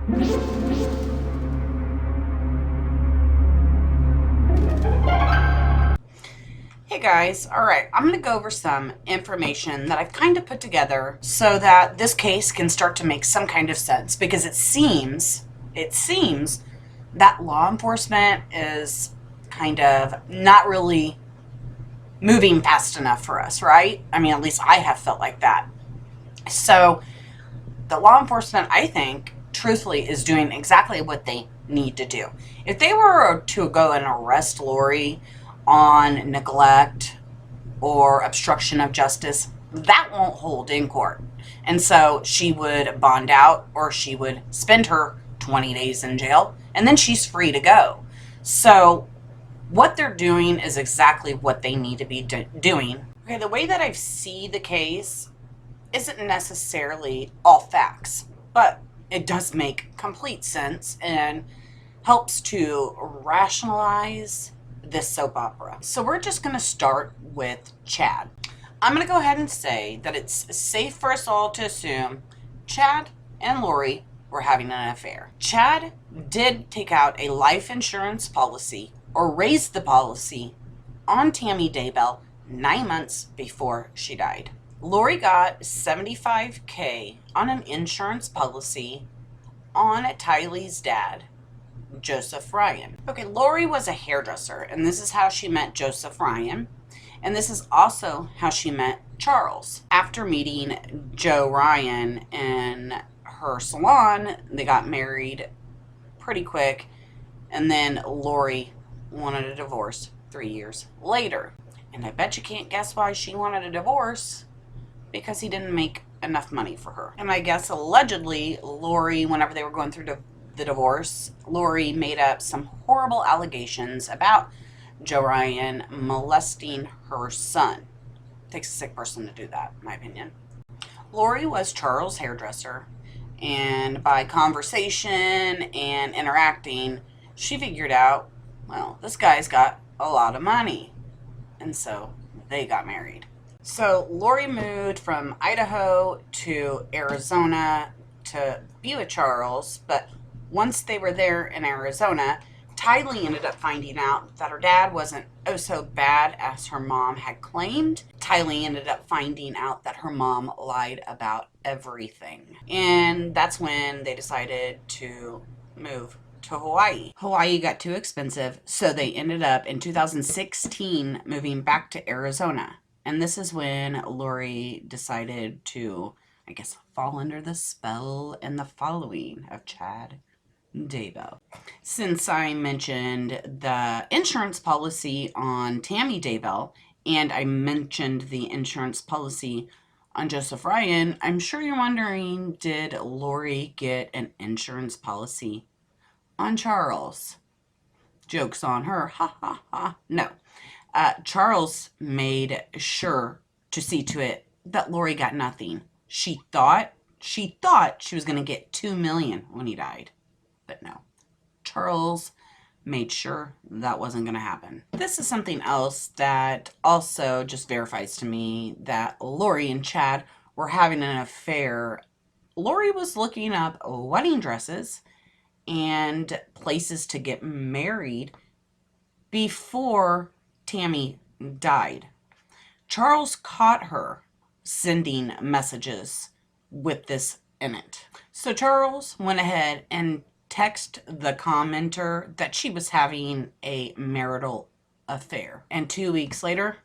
Hey guys, alright, I'm going to go over some information that I've kind of put together so that this case can start to make some kind of sense, because it seems that law enforcement is kind of not really moving fast enough for us, right? I mean, at least I have felt like that. So, the law enforcement, I think, truthfully, is doing exactly what they need to do. If they were to go and arrest Lori on neglect or obstruction of justice, that won't hold in court. And so she would bond out, or she would spend her 20 days in jail, and then she's free to go. So what they're doing is exactly what they need to be doing. Okay, the way that I see the case isn't necessarily all facts, but it does make complete sense and helps to rationalize this soap opera. So we're just going to start with Chad. I'm going to go ahead and say that it's safe for us all to assume Chad and Lori were having an affair. Chad did take out a life insurance policy, or raise the policy, on Tammy Daybell 9 months before she died. Lori got $75,000 on an insurance policy on Tylee's dad, Joseph Ryan. Okay, Lori was a hairdresser, and this is how she met Joseph Ryan, and this is also how she met Charles. After meeting Joe Ryan in her salon, they got married pretty quick, and then Lori wanted a divorce 3 years later. And I bet you can't guess why she wanted a divorce, because he didn't make enough money for her. And I guess allegedly, Lori, whenever they were going through the divorce, Lori made up some horrible allegations about Joe Ryan molesting her son. It takes a sick person to do that, in my opinion. Lori was Charles' hairdresser, and by conversation and interacting, she figured out, well, this guy's got a lot of money. And so they got married. So Lori moved from Idaho to Arizona to be with Charles, but once they were there in Arizona, Tylee ended up finding out that her dad wasn't oh so bad as her mom had claimed. Tylee ended up finding out that her mom lied about everything. And that's when they decided to move to Hawaii. Hawaii got too expensive, so they ended up in 2016 moving back to Arizona. And this is when Lori decided to, I guess, fall under the spell and the following of Chad Daybell. Since I mentioned the insurance policy on Tammy Daybell, and I mentioned the insurance policy on Joseph Ryan, I'm sure you're wondering, did Lori get an insurance policy on Charles? Joke's on her. Ha ha ha. No. Charles made sure to see to it that Lori got nothing. She thought she was going to get $2 million when he died. But no. Charles made sure that wasn't going to happen. This is something else that also just verifies to me that Lori and Chad were having an affair. Lori was looking up wedding dresses and places to get married before Tammy died. Charles caught her sending messages with this in it. So Charles went ahead and texted the commenter that she was having a marital affair. And 2 weeks later,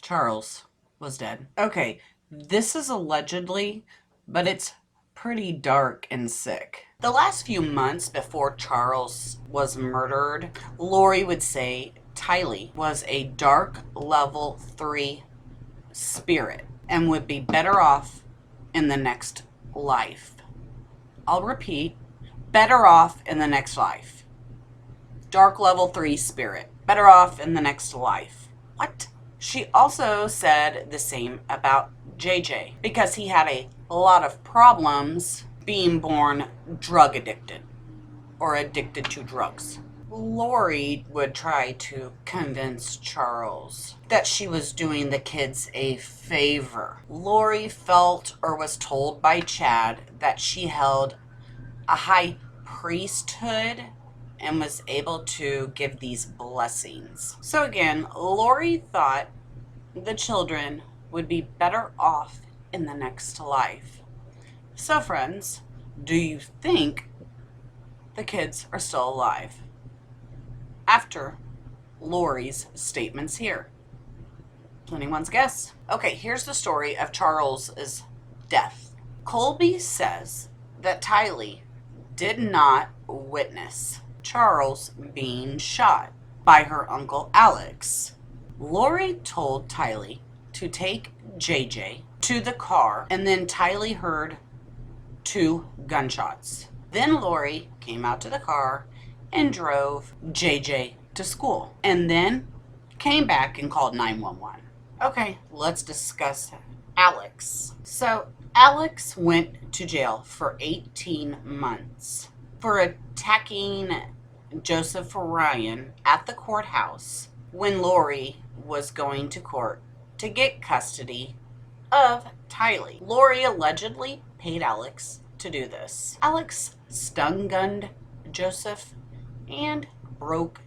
Charles was dead. Okay, this is allegedly, but it's pretty dark and sick. The last few months before Charles was murdered, Lori would say Tylee was a dark level 3 spirit and would be better off in the next life. I'll repeat, better off in the next life. Dark level 3 spirit, better off in the next life. What? She also said the same about JJ, because he had a lot of problems being born drug addicted or addicted to drugs. Lori would try to convince Charles that she was doing the kids a favor. Lori felt or was told by Chad that she held a high priesthood and was able to give these blessings. So again, Lori thought the children would be better off in the next life. So friends, do you think the kids are still alive after Lori's statements here? Anyone's guess? Okay, here's the story of Charles's death. Colby says that Tylee did not witness Charles being shot by her uncle Alex. Lori told Tylee to take JJ to the car, and then Tylee heard 2 gunshots. Then Lori came out to the car and drove JJ to school, and then came back and called 911. Okay, let's discuss Alex. So Alex went to jail for 18 months for attacking Joseph Ryan at the courthouse when Lori was going to court to get custody of Tylee. Lori allegedly paid Alex to do this. Alex stun-gunned Joseph and broke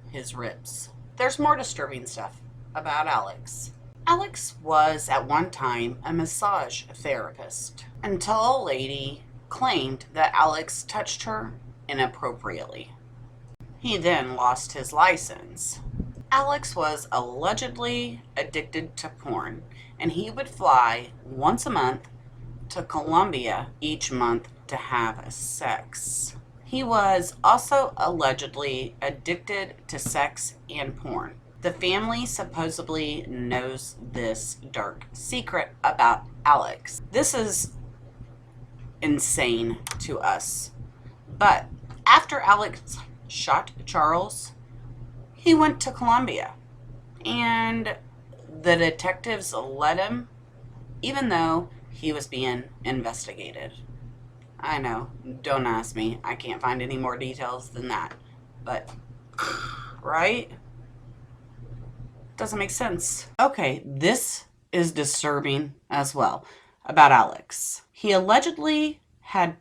his ribs. There's more disturbing stuff about Alex. Alex was at one time a massage therapist until a lady claimed that Alex touched her inappropriately. He then lost his license. Alex was allegedly addicted to porn, and he would fly once a month to Colombia each month to have sex. He was also allegedly addicted to sex and porn. The family supposedly knows this dark secret about Alex. This is insane to us. But after Alex shot Charles, he went to Colombia, and the detectives let him, even though he was being investigated. I know, don't ask me. I can't find any more details than that. But, right? Doesn't make sense. Okay, this is disturbing as well about Alex. He allegedly had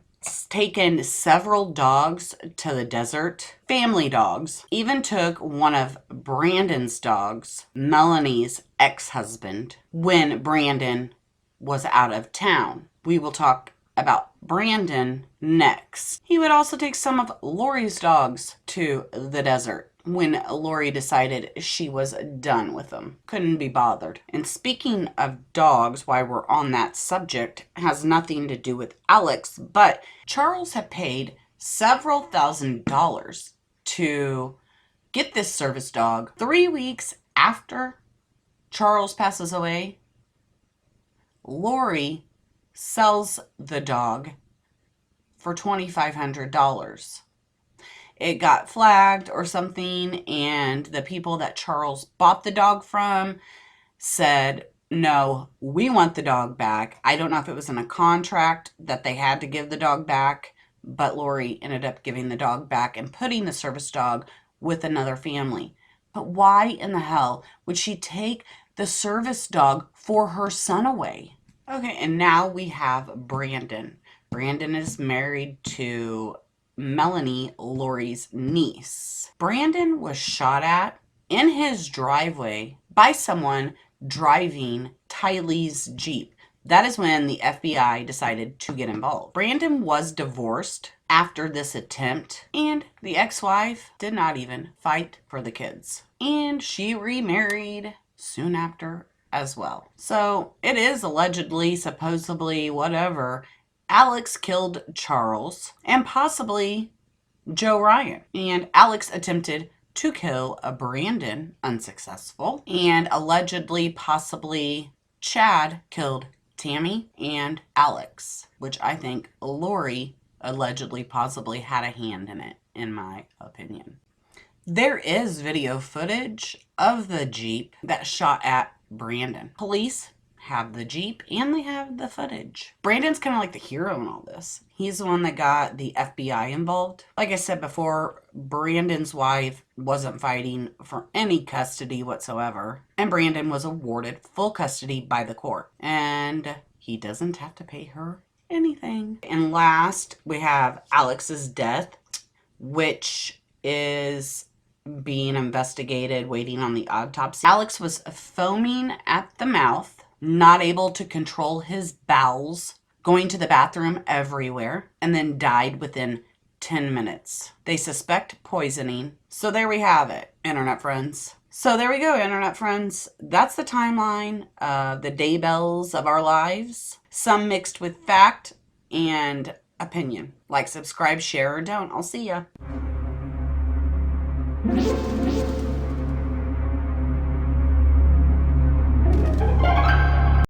taken several dogs to the desert, family dogs, even took one of Brandon's dogs, Melanie's ex-husband, when Brandon was out of town. We will talk about Brandon next. He would also take some of Lori's dogs to the desert when Lori decided she was done with them. Couldn't be bothered. And speaking of dogs, while we're on that subject, has nothing to do with Alex, but Charles had paid several $1,000s to get this service dog. 3 weeks after Charles passes away, Lori sells the dog for $2,500. It got flagged or something, and the people that Charles bought the dog from said, no, we want the dog back. I don't know if it was in a contract that they had to give the dog back, but Lori ended up giving the dog back and putting the service dog with another family. But why in the hell would she take the service dog for her son away? Okay, and now we have Brandon. Brandon is married to Melanie, Lori's niece. Brandon was shot at in his driveway by someone driving Tylee's Jeep. That is when the FBI decided to get involved. Brandon was divorced after this attempt, and the ex-wife did not even fight for the kids. And she remarried soon after as well. So it is allegedly, supposedly, whatever, Alex killed Charles and possibly Joe Ryan. And Alex attempted to kill a Brandon, unsuccessful. And allegedly, possibly, Chad killed Tammy and Alex, which I think Lori allegedly, possibly had a hand in it, in my opinion. There is video footage of the Jeep that shot at Brandon. Police have the Jeep and they have the footage. Brandon's kind of like the hero in all this. He's the one that got the FBI involved. Like I said before, Brandon's wife wasn't fighting for any custody whatsoever, and Brandon was awarded full custody by the court. And he doesn't have to pay her anything. And last, we have Alex's death, which is being investigated, waiting on the autopsy. Alex was foaming at the mouth, not able to control his bowels, going to the bathroom everywhere, and then died within 10 minutes. They suspect poisoning. So there we have it, internet friends. So there we go, internet friends. That's the timeline of the Daybells of our lives. Some mixed with fact and opinion. Like, subscribe, share, or don't. I'll see ya.